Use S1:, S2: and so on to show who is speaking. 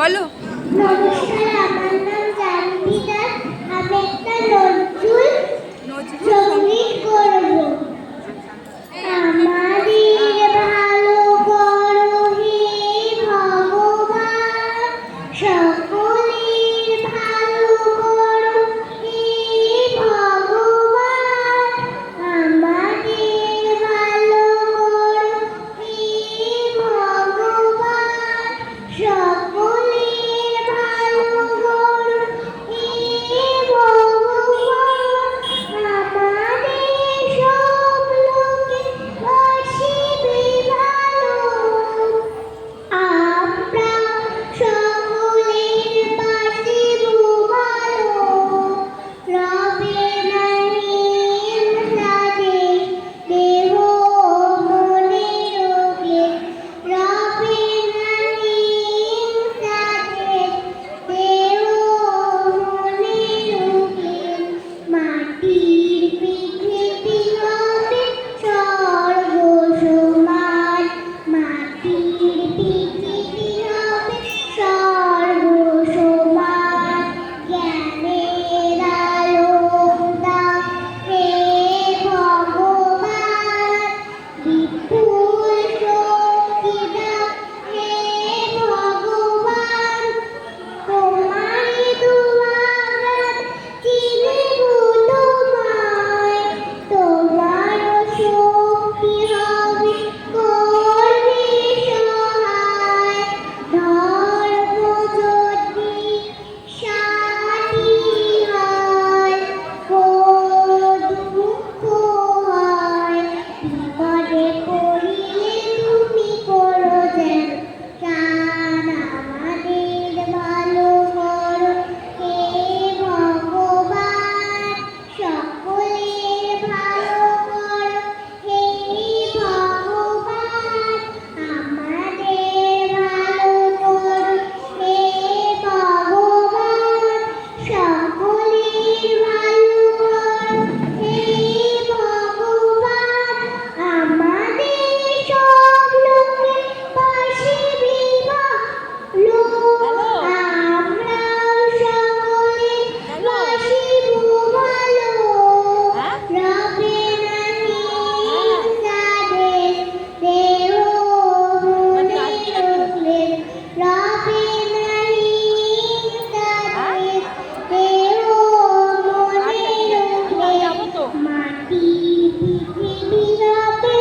S1: বলো।
S2: নমস্কার, আমার নাম জানভি দাস। আমি একটা নজরুল সঙ্গীত করব। আমাদের ভালো করো হে ভগবান, সকলের ভালো করো হে ভগবান। আমাদের ভালো করো হে ভগবান, সকলের ভালো করো হে ভগবান। আমাদের সব লোকে বাসিবে ভালো, আমরা সকলের বাসিব ভালো। রবে না হিংসা দেশ, দেহ মনে রোগে। রবে না হিংসা দেশ, দেহ মনে রোগে। মাটির পৃথিবী হবে স্বর্গ সমান, মাটির পৃথিবী হবে স্বর্গ সমান। জ্ঞানের আলো দাও হে ভগবান, বিপুল শক্তি দাও হে ভগবান। তোমারই দুয়ার চিনিব তোমায়, তোমার শক্তি হবে করবে সহায়। ধর্ম যদি শান্তি হয়, বড় দুঃখ হয়। বিপদে পড়িলে তুমি করো যেন ত্রাণ, আমাদের ভালো করো হে ভগবান, সকলের ভালো করো হে ভগবান। আমাদের ভালো করো হে ভগবান, সকলের ভালো করো হে ভগবান। আমাদের সব লোকে বাসিবে ভালো, আমরাও সকলে বাসিব ভালো। রবে না হিংসা দেশ, দেহ মনে রোগে। রবে না হিংসা দেশ, দেহ মনে রোগে। মাটির পৃথিবী হবে